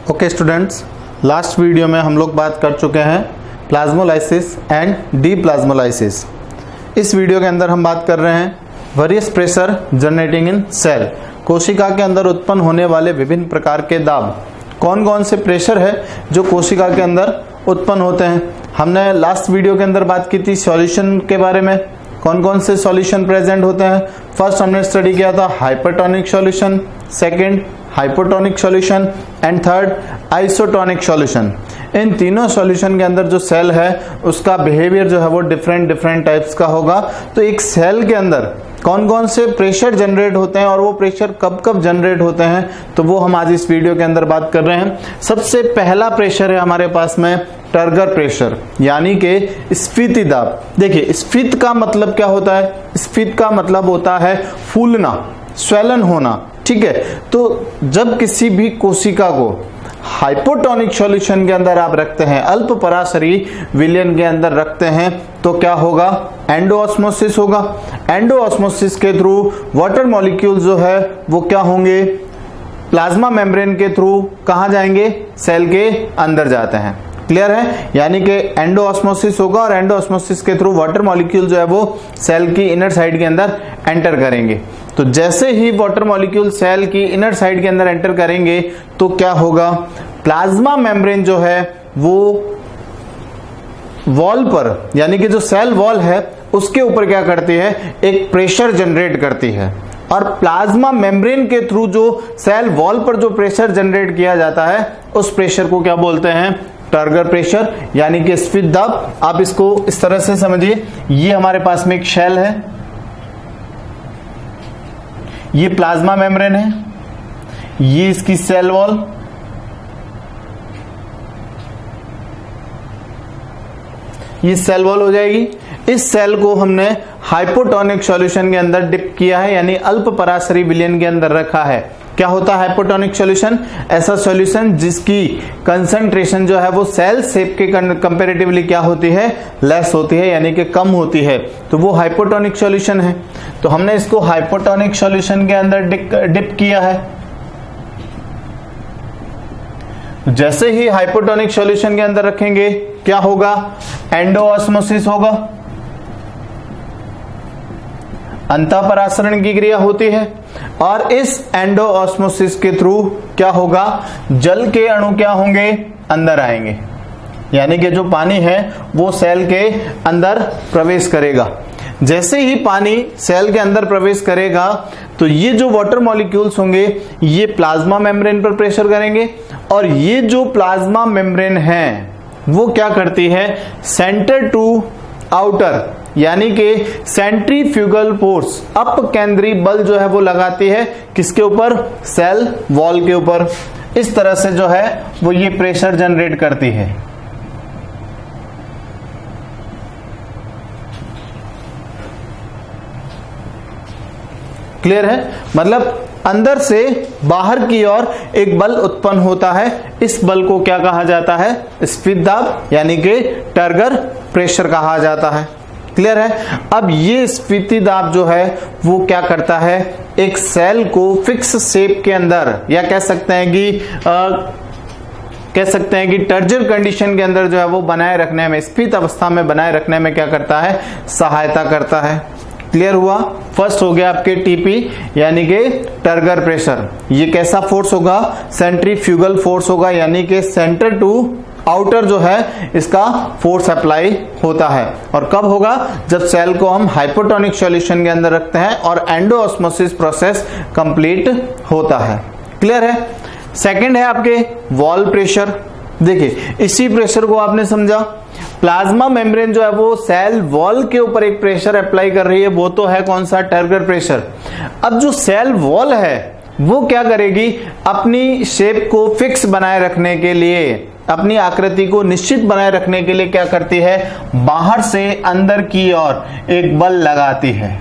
Okay students, last video में हम लोग बात कर चुके हैं प्लाज्मोलाइसिस एंड डीप्लाज्मोलाइसिस। इस वीडियो के अंदर हम बात कर रहे हैं वेरियस प्रेशर जनरेटिंग इन सेल। कोशिका के अंदर उत्पन्न होने वाले विभिन्न प्रकार के दाब, कौन कौन से प्रेशर है जो कोशिका के अंदर उत्पन्न होते हैं। हमने लास्ट वीडियो के अंदर बात की थी सॉल्यूशन के बारे में, कौन कौन से सॉल्यूशन प्रेजेंट होते हैं। फर्स्ट हमने स्टडी किया था hypertonic solution, second hypotonic solution and third isotonic solution. इन तीनों सॉल्यूशन के अंदर जो सेल है उसका बिहेवियर जो है वो डिफरेंट टाइप्स का होगा। तो एक सेल के अंदर कौन कौन से प्रेशर जनरेट होते हैं और वो प्रेशर कब कब जनरेट होते हैं, तो वो हम आज इस वीडियो के अंदर बात कर रहे हैं। सबसे पहला प्रेशर है हमारे पास में टर्गर प्रेशर, यानी कि स्फीति दाब। देखिए स्फीत का मतलब क्या होता है, स्फीत का मतलब होता है फूलना, स्वेलन होना, ठीक है। तो जब किसी भी कोशिका को हाइपोटोनिक सॉल्यूशन के अंदर आप रखते हैं, अल्प पराशरी विलयन के अंदर रखते हैं, तो क्या होगा, एंडोऑस्मोसिस होगा। एंडोऑस्मोसिस के थ्रू वाटर मॉलिक्यूल जो है वो क्या होंगे, प्लाज्मा मेम्ब्रेन के थ्रू कहां जाएंगे, सेल के अंदर जाते हैं। क्लियर है, यानी कि एंडोऑस्मोसिस होगा और एंडोऑस्मोसिस के थ्रू वाटर मॉलिक्यूल जो है वो सेल की इनर साइड के अंदर एंटर करेंगे। तो जैसे ही वाटर मॉलिक्यूल सेल की इनर साइड के अंदर एंटर करेंगे तो क्या होगा, प्लाज्मा मेम्ब्रेन जो है वो वॉल पर, यानी कि जो सेल वॉल है उसके ऊपर क्या करती है, एक प्रेशर जनरेट करती है। और प्लाज्मा मेम्ब्रेन के थ्रू जो सेल वॉल पर जो प्रेशर जनरेट किया जाता है उस प्रेशर को क्या बोलते हैं, टर्गर प्रेशर, यानी कि स्फीत दाब। आप इसको इस तरह से समझिए, ये हमारे पास में एक शेल है, ये प्लाज्मा मेम्ब्रेन है, ये इसकी सेल वॉल, ये सेल वॉल हो जाएगी। इस सेल को हमने हाइपोटोनिक सॉल्यूशन के अंदर डिप किया है, यानी अल्प पराशरी विलयन के अंदर रखा है। क्या होता है हाइपोटोनिक सॉल्यूशन, ऐसा सॉल्यूशन जिसकी कंसंट्रेशन जो है वो सेल शेप के कंपैरेटिवली क्या होती है, लेस होती है, यानी कि कम होती है, तो वो हाइपोटोनिक सॉल्यूशन है। तो हमने इसको हाइपोटोनिक सॉल्यूशन के अंदर डिप किया है। जैसे ही हाइपोटोनिक सॉल्यूशन के अंदर रखेंगे क्या होगा, एंडोऑस्मोसिस होगा, अंतःपरासरण की क्रिया होती है। और इस एंडोऑस्मोसिस के थ्रू क्या होगा, जल के अणु क्या होंगे, अंदर आएंगे, यानी कि जो पानी है वो सेल के अंदर प्रवेश करेगा। जैसे ही पानी सेल के अंदर प्रवेश करेगा तो ये जो वाटर मॉलिक्यूल्स होंगे ये प्लाज्मा मेम्ब्रेन पर प्रेशर करेंगे, और ये जो प्लाज्मा मेम्ब्रेन है वो क्या करती है, सेंटर टू आउटर, यानी कि सेंट्रीफ्यूगल फोर्स, अप केंद्रीय बल जो है वो लगाती है किसके ऊपर, सेल वॉल के ऊपर। इस तरह से जो है वो ये प्रेशर जनरेट करती है। क्लियर है, मतलब अंदर से बाहर की ओर एक बल उत्पन्न होता है, इस बल को क्या कहा जाता है, स्फीत दाब, यानी कि टर्गर प्रेशर कहा जाता है। क्लियर है। अब ये स्फीति दाब जो है वो क्या करता है, एक सेल को फिक्स शेप के अंदर, या कह सकते हैं कि टर्जर कंडीशन के अंदर जो है वो बनाए रखने में, स्फीत अवस्था में बनाए रखने में क्या करता है, सहायता करता है। क्लियर हुआ। फर्स्ट हो गया आपके टीपी, यानी कि टर्गर प्रेशर। ये कैसा फोर्स होगा, सेंट्रीफ्यूगल फोर्स होगा, यानी कि सेंटर टू आउटर जो है इसका फोर्स अप्लाई होता है। और कब होगा, जब सेल को हम हाइपोटोनिक सॉल्यूशन के अंदर रखते हैं और एंडोऑस्मोसिस प्रोसेस कंप्लीट होता है। क्लियर है। सेकंड है आपके वॉल प्रेशर। देखिए इसी प्रेशर को आपने समझा, प्लाज्मा मेम्ब्रेन जो है वो सेल वॉल के ऊपर एक प्रेशर अप्लाई कर रही है, वो तो है कौन सा, टर्गर प्रेशर। अब जो सेल वॉल है वो क्या करेगी, अपनी शेप को फिक्स बनाए रखने के लिए, अपनी आकृति को निश्चित बनाए रखने के लिए क्या करती है, बाहर से अंदर की ओर एक बल लगाती है।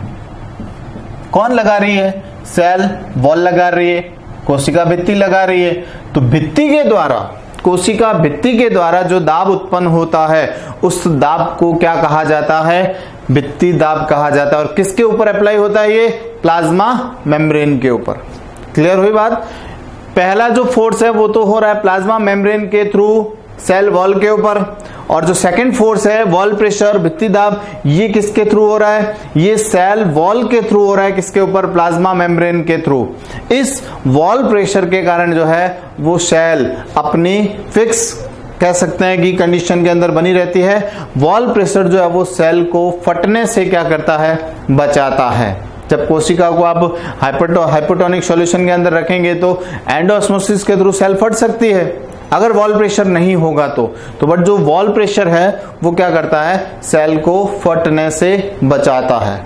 कौन लगा रही है, सेल वॉल लगा रही है, कोशिका भित्ति लगा रही है। तो भित्ति के द्वारा, कोशिका भित्ति के द्वारा जो दाब उत्पन्न होता है उस दाब को क्या कहा जाता है, भित्ति दाब कहा जाता है। और किसके ऊपर अप्लाई होता है, ये प्लाज्मा मेम्ब्रेन के ऊपर। क्लियर हुई बात। पहला जो फोर्स है वो तो हो रहा है प्लाज्मा मेम्ब्रेन के थ्रू सेल वॉल के ऊपर, और जो सेकंड फोर्स है वॉल प्रेशर भित्ति दाब, ये किसके थ्रू हो रहा है? ये सेल वॉल के थ्रू हो रहा है। किसके ऊपर? प्लाज्मा मेम्ब्रेन के थ्रू। इस वॉल प्रेशर के कारण जो है वो सेल अपनी फिक्स कह सकते हैं कि कंडीशन के अंदर बनी रहती है। वॉल प्रेशर जो है वो सेल को फटने से क्या करता है? बचाता है। जब कोशिका को आप हाइपोटोनिक सॉल्यूशन के अंदर रखेंगे तो एंडोऑस्मोसिस के थ्रू सेल फट सकती है अगर वॉल प्रेशर नहीं होगा तो बट जो वॉल प्रेशर है वो क्या करता है? सेल को फटने से बचाता है।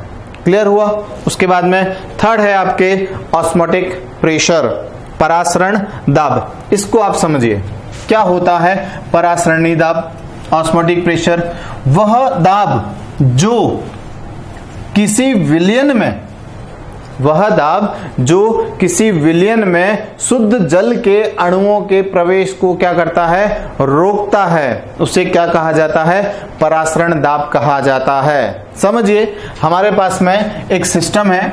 क्लियर हुआ? उसके बाद में थर्ड है आपके ऑस्मोटिक प्रेशर, परासरण दाब। इसको आप समझिए क्या होता है परासरणी दाब, ऑस्मोटिक प्रेशर। वह दाब जो किसी विलयन में शुद्ध जल के अणुओं के प्रवेश को क्या करता है? रोकता है। उसे क्या कहा जाता है? परासरण दाब कहा जाता है। समझिए हमारे पास में एक सिस्टम है,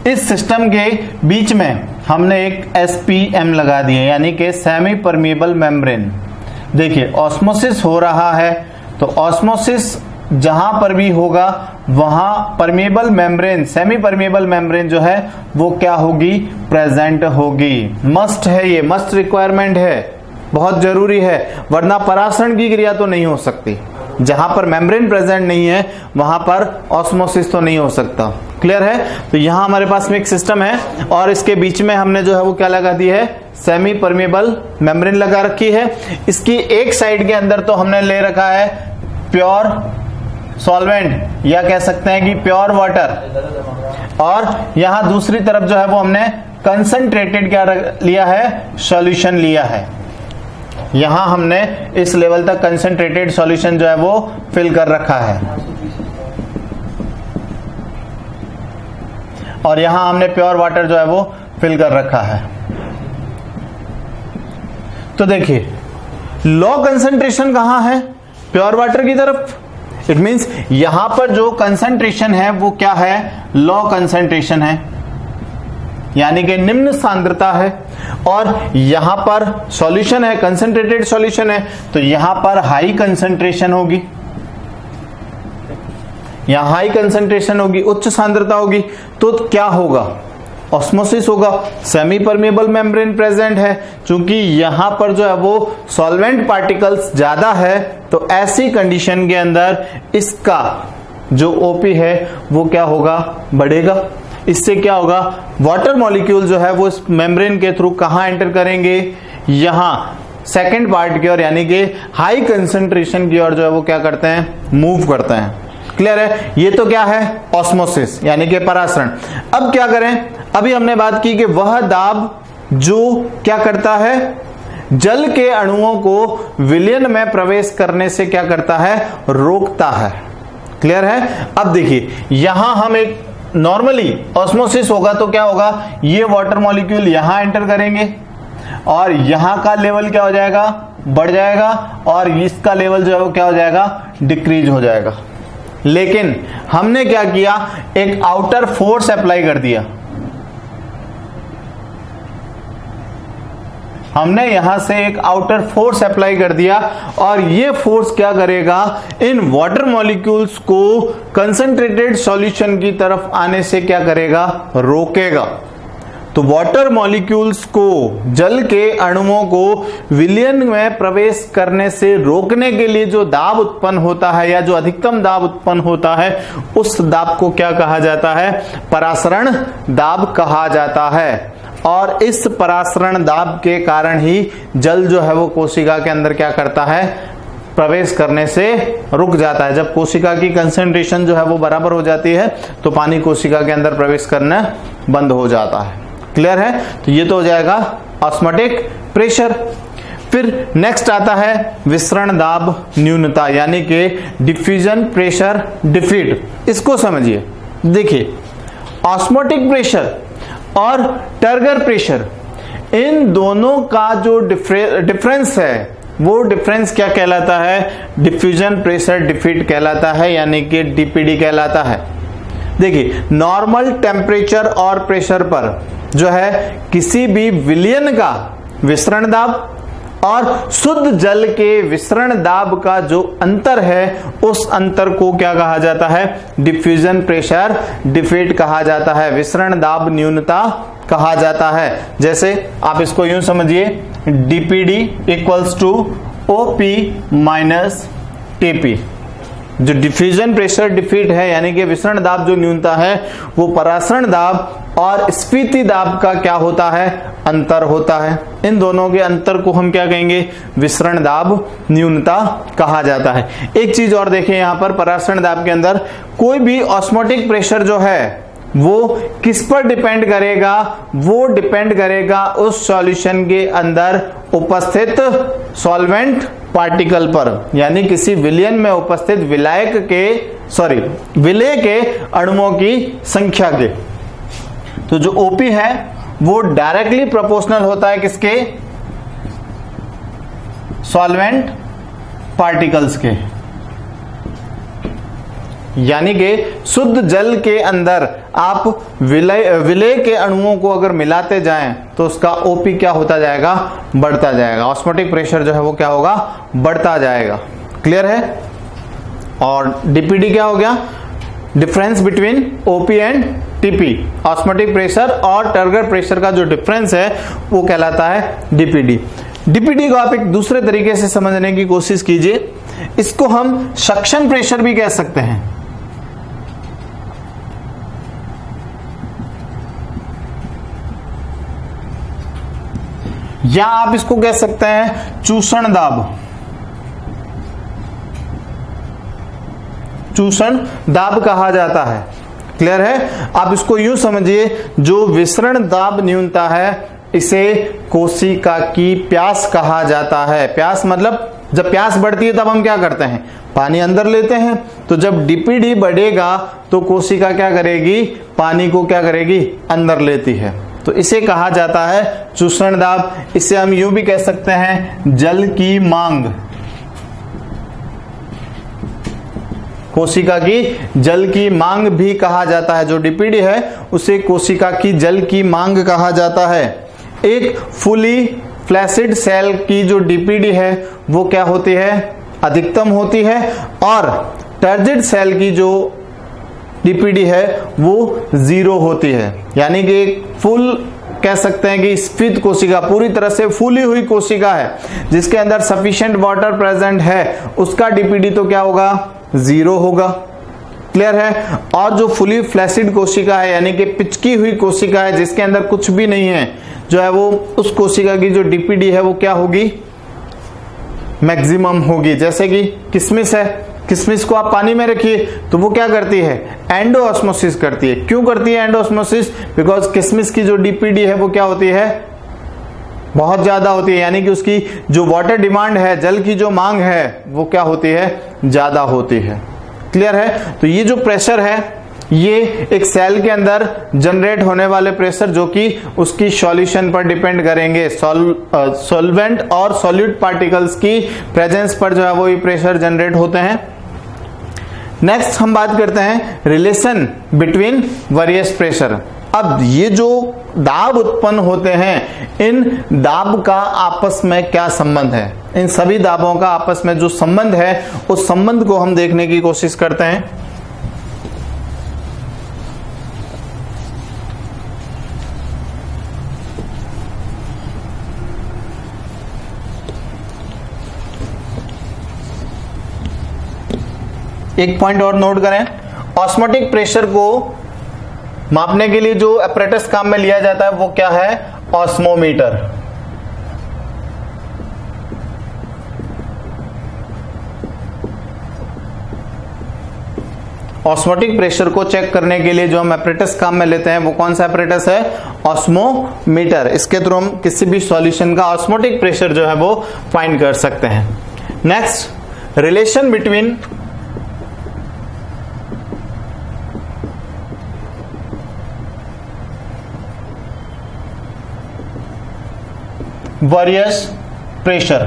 इस सिस्टम के बीच में हमने एक SPM लगा दिए, यानी कि सेमी परमिएबल मेम्ब्रेन। देखिए ऑस्मोसिस हो रहा है तो ऑस्मोसिस जहां पर भी होगा वहां permeable membrane, semi permeable membrane जो है वो क्या होगी? प्रेजेंट होगी। मस्ट है, ये मस्ट रिक्वायरमेंट है, बहुत जरूरी है, वरना परासरण की क्रिया तो नहीं हो सकती। जहां पर मेम्ब्रेन प्रेजेंट नहीं है वहां पर ऑस्मोसिस तो नहीं हो सकता। क्लियर है? तो यहां हमारे पास में एक सिस्टम है और इसके बीच में हमने जो है वो क्या लगा दी है? सेमी परमिएबल मेम्ब्रेन लगा रखी है। इसकी एक साइड के अंदर तो हमने ले रखा है प्योर सॉल्वेंट या कह सकते हैं कि प्योर वाटर, और यहां दूसरी तरफ जो है वो हमने कंसंट्रेटेड क्या लिया है? सॉल्यूशन लिया है। यहां हमने इस लेवल तक कंसंट्रेटेड सॉल्यूशन जो है वो फिल कर रखा है और यहां हमने प्योर वाटर जो है वो फिल कर रखा है। तो देखिए लो कंसंट्रेशन कहां है? प्योर वाटर की तरफ। इट मींस यहां पर जो कंसंट्रेशन है वो क्या है? लो कंसंट्रेशन है, यानी कि निम्न सांद्रता है, और यहां पर सॉल्यूशन है, कंसंट्रेटेड सॉल्यूशन है, तो यहां पर हाई कंसंट्रेशन होगी, यहां हाई कंसंट्रेशन होगी, उच्च सांद्रता होगी। तो क्या होगा? ऑस्मोसिस होगा। सेमी परमिएबल मेम्ब्रेन प्रेजेंट है, क्योंकि यहां पर जो है वो सॉल्वेंट पार्टिकल्स ज्यादा है, तो ऐसी कंडीशन के अंदर इसका जो ओपी है वो क्या होगा? बढ़ेगा। इससे क्या होगा? वाटर मॉलिक्यूल जो है वो इस मेम्ब्रेन के थ्रू कहां एंटर करेंगे? यहां सेकेंड पार्ट की ओर, यानी कि हाई कंसंट्रेशन की ओर जो है वो क्या करते हैं? मूव करते हैं। क्लियर है? ये तो क्या है? ऑस्मोसिस यानी कि परासरण। अब क्या करें? अभी हमने बात की कि वह दाब जो क्या करता है? जल के अणुओं को विलयन में प्रवेश करने से क्या करता है? रोकता है। क्लियर है? अब देखिए यहां हम एक नॉर्मली ऑस्मोसिस होगा तो क्या होगा? ये वाटर मॉलिक्यूल यहां एंटर करेंगे और यहां का लेवल क्या हो जाएगा? बढ़ जाएगा, और इसका लेवल जो है वो क्या हो जाएगा? डिक्रीज हो जाएगा। लेकिन हमने क्या किया? एक आउटर फोर्स अप्लाई कर दिया। हमने यहां से एक आउटर फोर्स अप्लाई कर दिया और ये फोर्स क्या करेगा? इन वाटर मॉलिक्यूल्स को कंसंट्रेटेड सॉल्यूशन की तरफ आने से क्या करेगा? रोकेगा। तो वाटर मॉलिक्यूल्स को, जल के अणुओं को विलयन में प्रवेश करने से रोकने के लिए जो दाब उत्पन्न होता है या जो अधिकतम दाब उत्पन्न होता है, उस दाब को क्या कहा जाता है? परासरण दाब कहा जाता है। और इस परासरण दाब के कारण ही जल जो है वो कोशिका के अंदर क्या करता है? प्रवेश करने से रुक जाता है। जब कोशिका की कंसंट्रेशन जो है वो बराबर हो जाती है तो पानी कोशिका के अंदर प्रवेश करना बंद हो जाता है। क्लियर है? तो ये तो हो जाएगा ऑस्मोटिक प्रेशर। फिर नेक्स्ट आता है विसरण दाब न्यूनता, यानी कि डिफ्यूजन प्रेशर डिफीट। इसको समझिए। देखिए ऑस्मोटिक प्रेशर और टर्गर प्रेशर, इन दोनों का जो डिफरेंस है वो डिफरेंस क्या कहलाता है? डिफ्यूजन प्रेशर डिफीट कहलाता है, यानी कि डीपीडी कहलाता है। देखिए नॉर्मल टेम्परेचर और प्रेशर पर जो है किसी भी विलयन का विसरण दाब और शुद्ध जल के विसरण दाब का जो अंतर है उस अंतर को क्या कहा जाता है? डिफ्यूजन प्रेशर डिफीट कहा जाता है, विसरण दाब न्यूनता कहा जाता है। जैसे आप इसको यूं समझिए, DPD equals to OP minus TP. जो डिफ्यूजन प्रेशर डिफीट है यानी कि विसरण दाब जो न्यूनता है वो परासरण दाब और स्फीति दाब का क्या होता है? अंतर होता है। इन दोनों के अंतर को हम क्या कहेंगे? विसरण दाब न्यूनता कहा जाता है। एक चीज और देखिए, यहां पर परासरण दाब के अंदर कोई भी ऑस्मोटिक प्रेशर जो है वो किस पर डिपेंड करेगा? वो डिपेंड करेगा उस सॉल्यूशन के अंदर उपस्थित सॉल्वेंट पार्टिकल पर, यानी किसी विलयन में उपस्थित विलय के अणुओं की संख्या के। तो जो ओपी है वो डायरेक्टली प्रोपोर्शनल होता है किसके? सॉल्वेंट पार्टिकल्स के। यानी कि शुद्ध जल के अंदर आप विलय के अणुओं को अगर मिलाते जाएं तो उसका ओपी क्या होता जाएगा? बढ़ता जाएगा। ऑस्मोटिक प्रेशर जो है वो क्या होगा? बढ़ता जाएगा। क्लियर है? और डीपीडी क्या हो गया? Difference between OP and TP. Osmotic pressure और टर्गर प्रेशर का जो डिफरेंस है वो कहलाता है डीपीडी। डीपीडी को आप एक दूसरे तरीके से समझने की कोशिश कीजिए, इसको हम सक्शन प्रेशर भी कह सकते हैं। या आप इसको कह सकते हैं चूषण दाब। चूषण दाब कहा जाता है। क्लियर है? आप इसको यूं समझिए, जो विसरण दाब न्यूनता है इसे कोशिका की प्यास कहा जाता है। प्यास मतलब जब प्यास बढ़ती है तब हम क्या करते हैं? पानी अंदर लेते हैं। तो जब डीपीडी बढ़ेगा तो कोशिका क्या करेगी? पानी को क्या करेगी? अंदर लेती है। तो इसे कहा जाता है चूषण दाब। इसे हम यूं भी कह सकते हैं जल की मांग। कोशिका की जल की मांग भी कहा जाता है। जो डीपीडी है उसे कोशिका की जल की मांग कहा जाता है। एक फुली फ्लैसिड सेल की जो डीपीडी है वो क्या होती है? अधिकतम होती है। और टर्जिड सेल की जो डीपीडी है वो 0 होती है। यानी कि एक फुल कह सकते हैं कि स्फीत कोशिका, पूरी तरह से फूली हुई कोशिका है जिसके अंदर सफिशिएंट वाटर प्रेजेंट है, उसका डीपीडी तो क्या होगा? 0 होगा। क्लियर है? और जो फुली फ्लैसिड कोशिका है यानी कि पिचकी हुई कोशिका है जिसके अंदर कुछ भी नहीं है, जो है वो उस कोशिका की जो डीपीडी है वो क्या होगी? मैक्सिमम होगी। जैसे कि किशमिश है, किशमिश को आप पानी में रखिए तो वो क्या करती है? एंडोऑस्मोसिस करती है। क्यों करती है एंडोऑस्मोसिस? बिकॉज किशमिश की जो डीपीडी है वो क्या होती है? बहुत ज्यादा होती है। यानी कि उसकी जो वाटर डिमांड है, जल की जो मांग है वो क्या होती है? ज्यादा होती है। क्लियर है? तो ये जो प्रेशर है ये एक सेल के अंदर जनरेट होने वाले प्रेशर जो कि उसकी सॉल्यूशन पर डिपेंड करेंगे। सॉल्वेंट और सॉल्यूट पार्टिकल्स की प्रेजेंस पर जो है वो ये प्रेशर जनरेट होते हैं। नेक्स्ट हम बात करते हैं रिलेशन बिटवीन वेरियस प्रेशर। अब ये जो दाब उत्पन्न होते हैं, इन दाब का आपस में क्या संबंध है? इन सभी दाबों का आपस में जो संबंध है उस संबंध को हम देखने की कोशिश करते हैं। एक पॉइंट और नोट करें, ऑस्मोटिक प्रेशर को मापने के लिए जो apparatus काम में लिया जाता है वो क्या है? ऑस्मोमीटर। ऑस्मोटिक प्रेशर को चेक करने के लिए जो हम apparatus काम में लेते हैं वो कौन सा apparatus है? ऑस्मोमीटर। इसके थ्रू हम किसी भी सॉल्यूशन का ऑस्मोटिक प्रेशर जो है वो फाइंड कर सकते हैं। Next, relation between various pressure.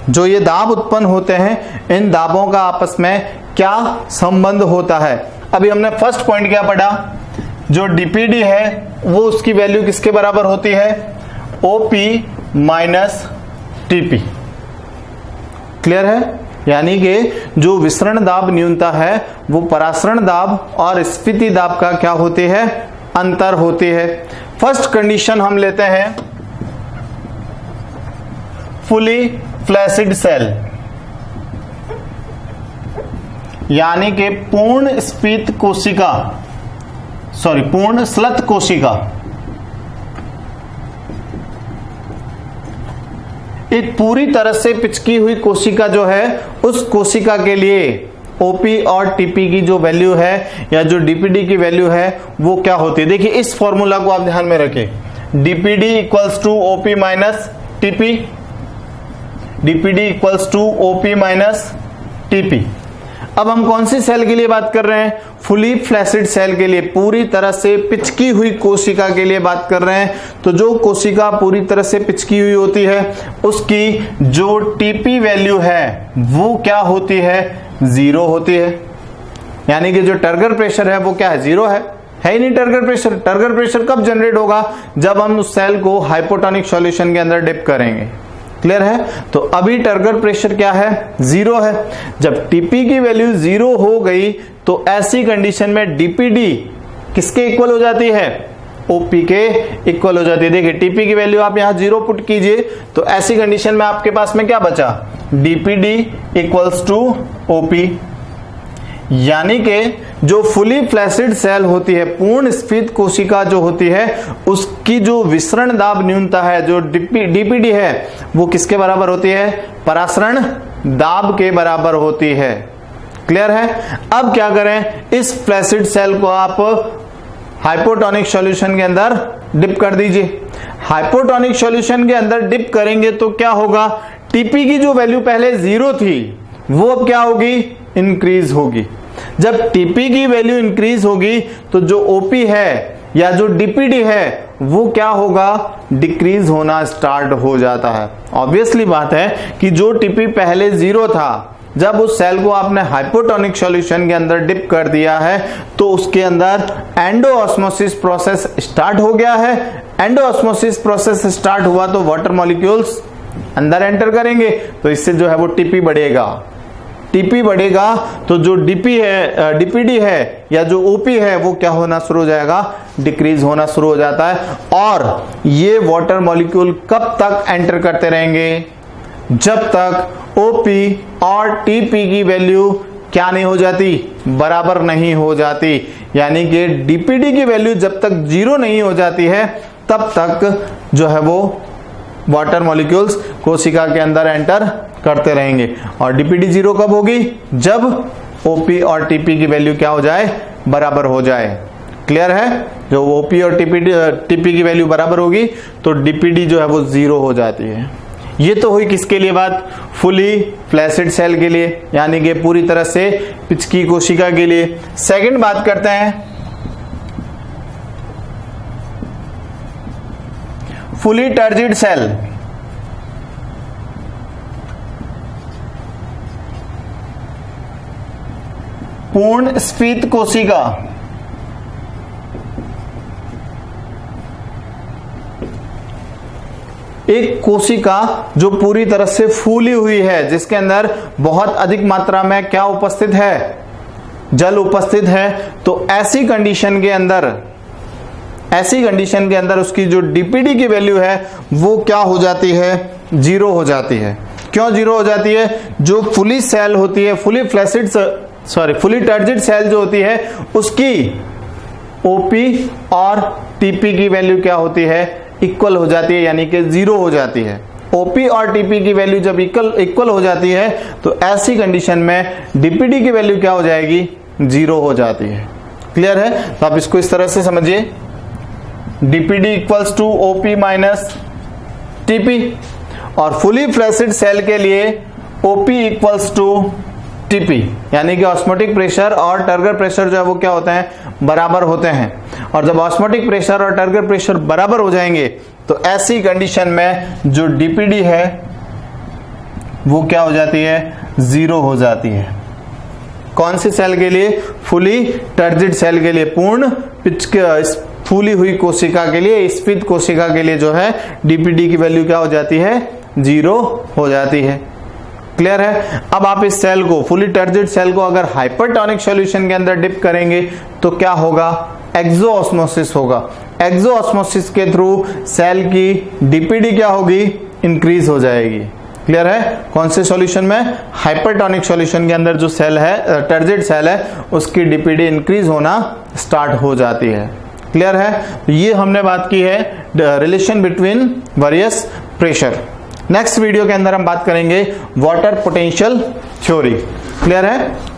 जो ये दाब उत्पन्न होते हैं इन दाबों का आपस में क्या संबंध होता है। अभी हमने फर्स्ट पॉइंट क्या पढ़ा, जो डीपीडी है वो उसकी वैल्यू किसके बराबर होती है, ओपी माइनस टीपी। क्लियर है, यानी कि जो विसरण दाब न्यूनता है वो परासरण दाब और स्फीति दाब का क्या होती है, अंतर होती है। फर्स्ट कंडीशन हम लेते हैं फुली फ्लैसिड सेल, यानी कि पूर्ण स्फीत कोशिका, पूर्ण स्लत कोशिका। एक पूरी तरह से पिचकी हुई कोशिका जो है, उस कोशिका के लिए ओपी और टीपी की जो वैल्यू है या जो डीपीडी की वैल्यू है वो क्या होती है। देखिए इस फॉर्मूला को आप ध्यान में रखें, DPD equals to OP minus TP, DPD equals to OP minus TP. अब हम कौन सी सेल के लिए बात कर रहे हैं, फुली फ्लैसिड सेल के लिए, पूरी तरह से पिचकी हुई कोशिका के लिए बात कर रहे हैं। तो जो कोशिका पूरी तरह से पिचकी हुई होती है उसकी जो टीपी वैल्यू है वो क्या होती है, 0 होती है। यानी कि जो टर्गर प्रेशर है वो क्या है, 0 है ही नहीं टर्गर प्रेशर। टर्गर प्रेशर कब जनरेट होगा, जब हम उस सेल को हाइपोटोनिक सॉल्यूशन के अंदर डिप करेंगे। क्लियर है, तो अभी टर्गर प्रेशर क्या है, 0 है। जब टीपी की वैल्यू 0 हो गई तो ऐसी कंडीशन में डीपीडी किसके इक्वल हो जाती है, ओपी के इक्वल हो जाती है। देखिए टीपी की वैल्यू आप यहां 0 पुट कीजिए तो ऐसी कंडीशन में आपके पास में क्या बचा, डीपीडी इक्वल्स टू ओपी। यानी कि जो फुली फ्लैसिड सेल होती है, पूर्ण स्फीत कोशिका जो होती है, उसकी जो विसरण दाब न्यूनता है, जो डीपीडी है, वो किसके बराबर होती है, परासरण दाब के बराबर होती है। क्लियर है। अब क्या करें, इस फ्लैसिड सेल को आप हाइपोटोनिक सॉल्यूशन के अंदर डिप कर दीजिए। हाइपोटोनिक सॉल्यूशन के अंदर डिप करेंगे तो क्या होगा, टीपी की जो वैल्यू पहले 0 थी वो अब क्या होगी, इंक्रीज होगी। जब टीपी की वैल्यू इंक्रीज होगी तो जो ओपी है या जो डीपीडी है वो क्या होगा, डिक्रीज होना स्टार्ट हो जाता है। ऑब्वियसली बात है कि जो टीपी पहले 0 था, जब उस सेल को आपने हाइपोटोनिक सॉल्यूशन के अंदर डिप कर दिया है तो उसके अंदर एंडोऑस्मोसिस प्रोसेस स्टार्ट हो गया है। एंडोऑस्मोसिस प्रोसेस स्टार्ट हुआ तो वाटर मॉलिक्यूल्स अंदर एंटर करेंगे, तो इससे जो है वो टीपी बढ़ेगा। टीपी बढ़ेगा तो जो डीपी है, डीपीडी है या जो ओपी है वो क्या होना शुरू हो जाएगा, डिक्रीज होना शुरू हो जाता है। और ये वाटर मॉलिक्यूल कब तक एंटर करते रहेंगे, जब तक ओपी और टीपी की वैल्यू क्या नहीं हो जाती, बराबर नहीं हो जाती। यानी कि डीपीडी की वैल्यू जब तक 0 नहीं हो जाती है तब तक जो है वो वाटर मॉलिक्यूल्स कोशिका के अंदर एंटर करते रहेंगे। और डीपीडी 0 कब होगी, जब ओपी और टीपी की वैल्यू क्या हो जाए, बराबर हो जाए। क्लियर है, जो ओपी और टीपी की वैल्यू बराबर होगी तो डीपीडी जो है वो 0 हो जाती है। ये तो हुई किसके लिए बात, फुली फ्लैसिड सेल के लिए, यानी कि पूरी तरह से पिचकी कोशिका के लिए। सेकंड बात करते हैं फुली टर्जिड सेल। पूर्ण स्फीत कोशिका, एक कोशिका जो पूरी तरह से फूली हुई है, जिसके अंदर बहुत अधिक मात्रा में क्या उपस्थित है, जल उपस्थित है। तो ऐसी कंडीशन के अंदर उसकी जो डीपीडी की वैल्यू है वो क्या हो जाती है, 0 हो जाती है। क्यों 0 हो जाती है, जो फुली सेल होती है, फुली टर्जिड सेल जो होती है उसकी ओपी और टीपी की वैल्यू क्या होती है, इक्वल हो जाती है, यानी कि 0 हो जाती है। ओपी और टीपी की वैल्यू जब इक्वल हो जाती है तो ऐसी कंडीशन में डीपीडी की वैल्यू क्या हो जाएगी, 0 हो जाती है। क्लियर है, तो आप इसको इस तरह से समझिए, DPD equals to OP minus TP. और फुली फ्लैसिड सेल के लिए ओपी इक्वल्स टू टीपी, यानी कि ऑस्मोटिक प्रेशर और टर्गर प्रेशर जो है वो क्या होते हैं, बराबर होते हैं। और जब ऑस्मोटिक प्रेशर और टर्गर प्रेशर बराबर हो जाएंगे तो ऐसी कंडीशन में जो डीपीडी है वो क्या हो जाती है, 0 हो जाती है। कौन सी सेल के लिए? फुली टर्जिड सेल के लिए, पूर्ण फूली हुई कोशिका के लिए, स्फीत कोशिका के लिए जो है डीपीडी की वैल्यू क्या हो जाती है? 0 हो जाती है। क्लियर है? अब आप इस सेल को, फुली टर्जिड सेल को अगर हाइपरटोनिक सॉल्यूशन के अंदर डिप करेंगे तो क्या होगा? एक्सोऑस्मोसिस होगा। एक्सोऑस्मोसिस के थ्रू सेल की डीपीडी क्या होगी? इंक्रीज हो जाएगी। क्लियर है? कौन से सॉल्यूशन में? हाइपरटोनिक सॉल्यूशन के अंदर जो सेल है, टर्जिड सेल है, उसकी डीपीडी इंक्रीज होना स्टार्ट हो जाती है। क्लियर है? ये हमने बात की है relation between various pressure. Next video के अंदर हम बात करेंगे वाटर पोटेंशियल थ्योरी। क्लियर है?